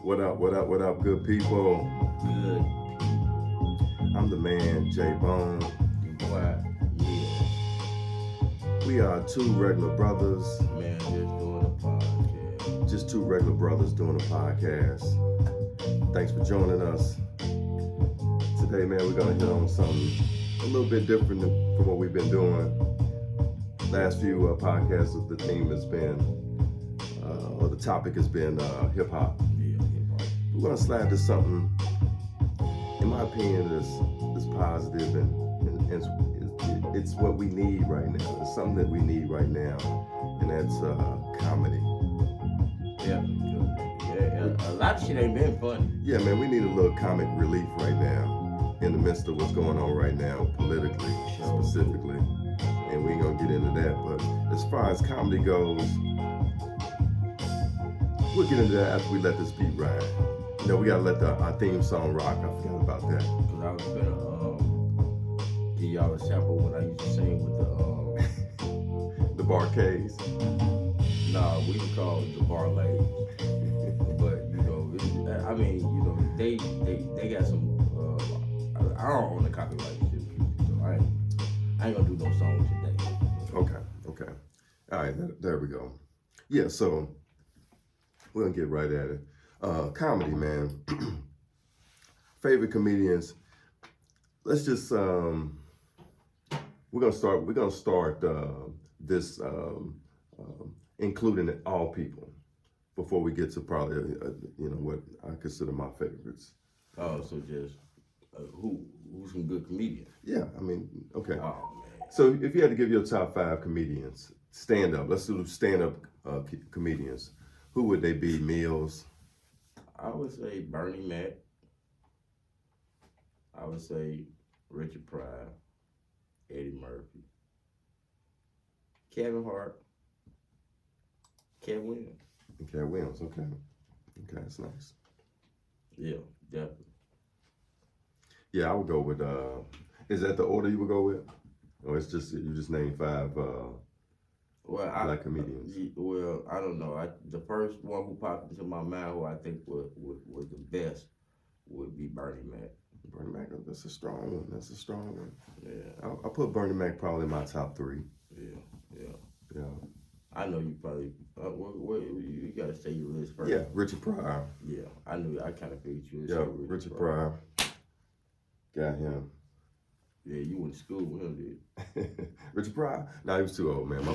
What up, what up, what up, good people? Good. I'm the man, J Bone. Your boy, yeah. We are two regular brothers, Man, just doing a podcast. just two regular brothers doing a podcast. Thanks for joining us. Today, man, we're going to hit on something a little bit different from what we've been doing. Last few podcasts, the theme has been, or the topic has been hip hop. Yeah, hip-hop. We're going to slide to something, in my opinion, is positive and it's what we need right now. It's something that we need right now, and that's comedy. Definitely good. Yeah, a lot of shit ain't been funny. Yeah, man, we need a little comic relief right now in the midst of what's going on right now, politically, specifically. And we ain't gonna get into that. But as far as comedy goes, we'll get into that after we let this beat ride. You know, we gotta let our theme song rock. I forgot about that. Because I was finna give y'all a sample when I used to sing with The Barcades. we would call it the bar ladies. But, they got some, I don't own the copyright shit, so I ain't gonna do no songs today. Okay. All right, there we go. Yeah, so we're gonna get right at it. Comedy, man. Favorite comedians. Let's just we're gonna start this including all people before we get to probably what I consider my favorites. Oh, so just who's some good comedians? Yeah, I mean, okay. Oh man, So if you had to give your top 5 comedians, stand up. Let's do stand up comedians. Who would they be? Mills. I would say Bernie Mac. I would say Richard Pryor, Eddie Murphy, Kevin Hart, Cat Williams. Okay, Williams. Okay, that's nice. Yeah, definitely. Yeah, I would go with. Is that the order you would go with, or it's just you just name 5 Well, black comedians? I don't know. The first one who popped into my mind, who I think was the best, would be Bernie Mac. Bernie Mac. That's a strong one. Yeah, I put Bernie Mac probably in my top 3. yeah. Yeah. I know you probably. You gotta say your list first. Yeah, Richard Pryor. Yeah, I knew. I kind of figured you would Yeah, say Richard Pryor. Got him. Yeah, you went to school with him, did? Richard Pryor? No, he was too old, man. My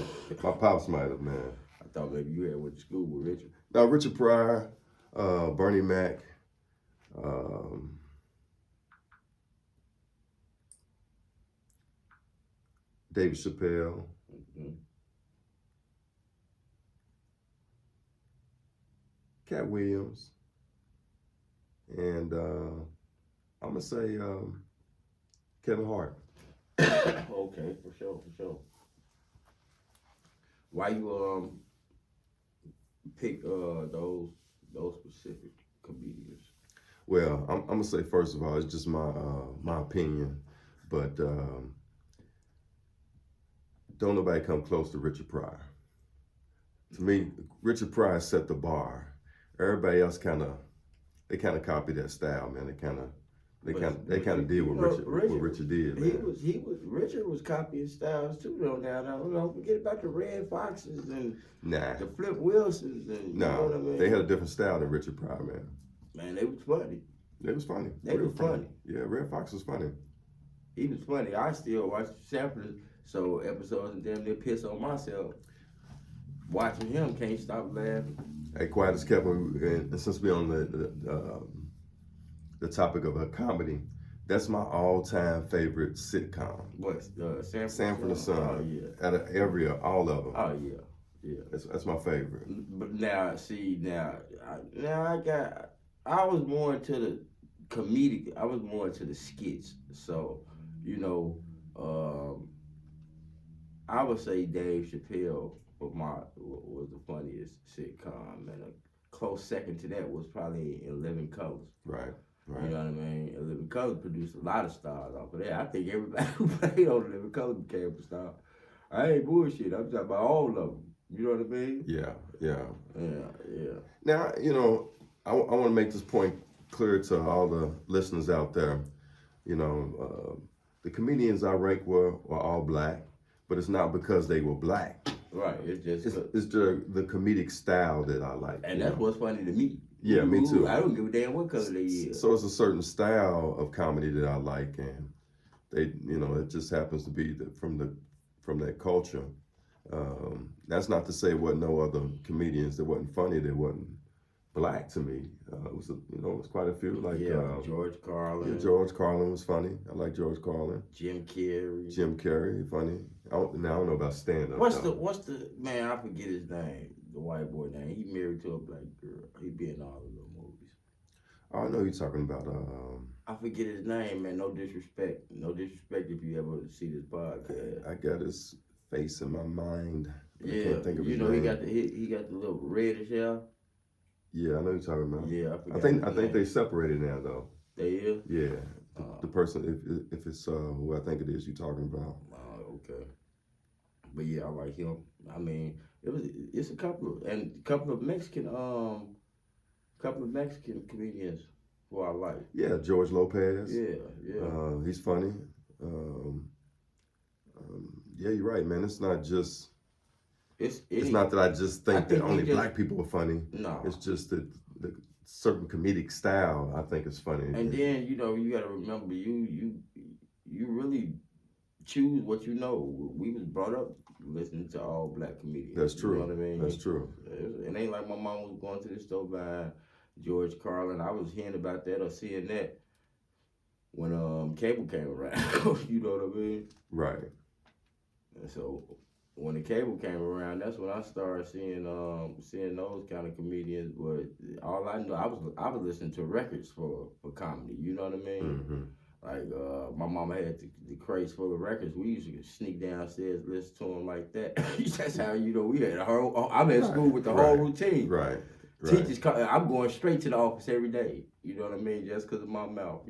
pops might have, man. I thought maybe you had went to school with Richard. Now, Richard Pryor, Bernie Mac, David Chappelle, Mm-hmm. Cat Williams, and I'm gonna say Kevin Hart. Okay, for sure. Why you pick those specific comedians? Well, I'm gonna say first of all, it's just my opinion, but don't nobody come close to Richard Pryor. To me, Richard Pryor set the bar. Everybody else kind of copy that style, man. They kind of did what Richard did, man. Richard was copying styles too, though. Now don't forget about the Red Foxes and Nah, the Flip Wilsons and you know what I mean? they had a different style than Richard Pryor, man. Man, they was funny. They was funny. They Real was funny. Yeah, Red Fox was funny. He was funny. I still watch Sanford so episodes and damn near piss on myself. Watching him, can't stop laughing. Hey, quiet as kept. And since we're on the topic of a comedy, that's my all-time favorite sitcom. What? Sanford and Son. Oh yeah. Out of all of them. Oh yeah. That's my favorite. But now, I was more into the comedic. I was more into the skits. So, I would say Dave Chappelle was the funniest sitcom, and a close second to that was probably In Living Colors. Right. You know what I mean? In Living Colors produced a lot of stars off of that. I think everybody who played on Living Colors became a star. I ain't bullshit. I'm talking about all of them. You know what I mean? Yeah. Yeah. Now, I want to make this point clear to all the listeners out there. You know, the comedians I rank were all black, but it's not because they were black. Right. It's just It's the comedic style that I like. and that's what's funny to me. Yeah, me too. I don't give a damn what color they is. So it's a certain style of comedy that I like, and they, it just happens to be from that culture. That's not to say what no other comedians that wasn't funny that wasn't black to me. It was it was quite a few like George Carlin. Yeah, George Carlin was funny. I like George Carlin. Jim Carrey. Jim Carrey, funny. I don't know about stand up. What's the man? I forget his name. The white boy name. He married to a black girl. He be in all the little movies. Oh, I know you're talking about. I forget his name, man. No disrespect. No disrespect if you ever see this podcast. I got his face in my mind. I Yeah, can't think of his he name. got the little reddish hair. Yeah, I know you're talking about. Yeah, I think they separated now though. They is. Yeah, the person if it's who I think it is you're talking about. Okay. But yeah, I like him. I mean, it's a couple of Mexican comedians who I like. Yeah, George Lopez. Yeah. He's funny. Yeah, you're right, man. It's not just. It's not that I just think that only black people are funny. No. It's just that the certain comedic style I think is funny. And then you got to remember you really choose what you know. We was brought up listening to all black comedians. That's true. You know what I mean? That's true. It ain't like my mom was going to the store buying George Carlin. I was hearing about that or seeing that when cable came around. You know what I mean? Right. And so when the cable came around, that's when I started seeing those kind of comedians. But all I know, I was listening to records for comedy. You know what I mean? Mm-hmm. Like my mama had the crates full of records. We used to sneak downstairs, listen to them like that. That's how we had a whole. I'm at school with the whole routine. Right. Teachers, I'm going straight to the office every day. You know what I mean? Just because of my mouth,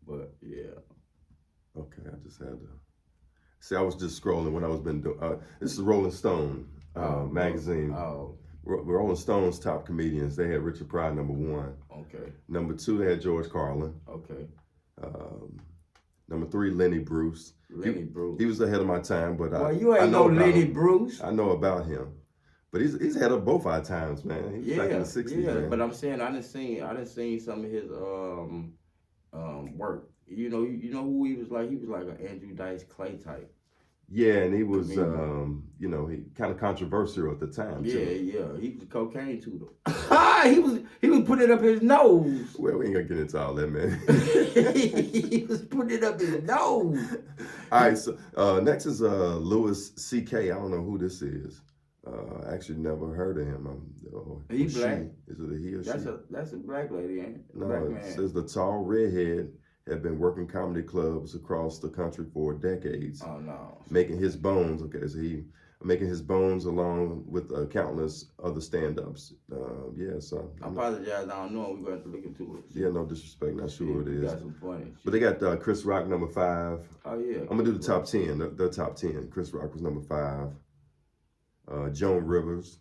But yeah. Okay, I just had to. See, I was just scrolling when I was been doing. This is Rolling Stone magazine. Oh. Rolling Stone's top comedians. They had Richard Pryor #1. Okay. #2 they had George Carlin. Okay. #3 Lenny Bruce. Bruce. He was ahead of my time, but you ain't know Lenny Bruce. I know about him, but he's ahead of both our times, man. He's back in the '60s, man. But I'm saying I done seen some of his work. You know who he was like? He was like an Andrew Dice Clay type. Yeah, and he was, he kind of controversial at the time, too. Yeah. He was a cocaine tutor. he was putting it up his nose. Well, we ain't gonna get into all that, man. He was putting it up his nose. All right, so next is Louis C.K. I don't know who this is. I actually never heard of him. He black. Is it a he or she? That's a black lady, ain't it? No, black it man. says the tall redhead had been working comedy clubs across the country for decades. Oh no! Making his bones. Okay, so he making his bones along with countless other stand-ups. So I apologize. I don't know. We're going to have to look into it. Yeah, no disrespect. Not sure who it is. Got some funny shit. But they got Chris Rock #5. Oh yeah. I'm gonna do the top 10. The top 10. Chris Rock was #5. Joan Rivers.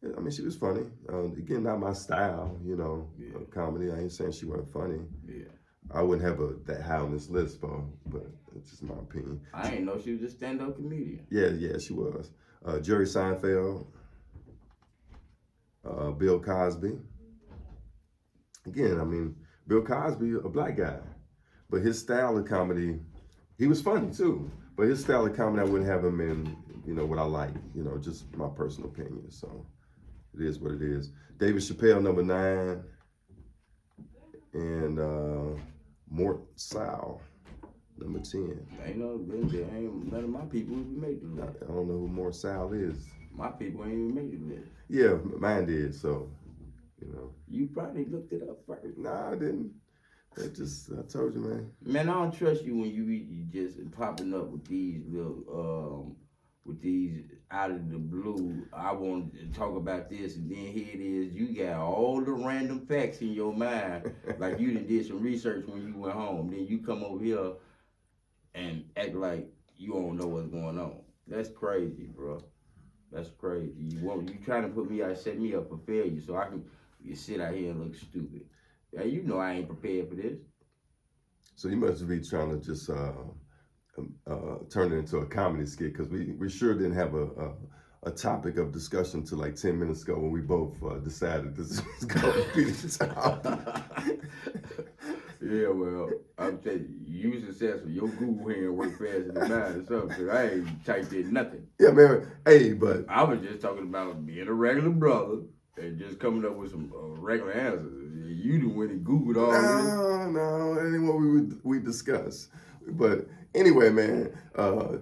I mean, she was funny. Again, not my style, comedy. I ain't saying she wasn't funny. Yeah. I wouldn't have that high on this list, but it's just my opinion. I ain't know she was a stand-up comedian. Yeah, she was. Jerry Seinfeld, Bill Cosby. Again, I mean, Bill Cosby, a black guy, but his style of comedy, he was funny too. But his style of comedy, I wouldn't have him in, what I like. Just my personal opinion. So it is what it is. David Chappelle, #9, and Mort Sahl, #10. Ain't none of my people even made the list. I don't know who Mort Sahl is. My people ain't even made the list. Yeah, mine did. So, You probably looked it up first. Nah, I didn't. I told you, man. Man, I don't trust you when you just popping up with these little, with these out of the blue. I want to talk about this, and then here it is. You got all the random facts in your mind, like you done did some research when you went home. Then you come over here and act like you don't know what's going on. That's crazy, bro. That's crazy. You trying to put me out, set me up for failure, so I can. you sit out here and look stupid. Now, you know I ain't prepared for this. So you must be trying to just turn it into a comedy skit because we sure didn't have a topic of discussion till like 10 minutes ago when we both decided this was going to be the topic. Yeah, well, I'm telling you, you successful. Your Google hand work faster than mine or something. 'Cause I ain't typed in nothing. Yeah, man. Hey, but I was just talking about being a regular brother and just coming up with some regular answers. You done went and Googled all this. no, that ain't what we discussed. But anyway, man,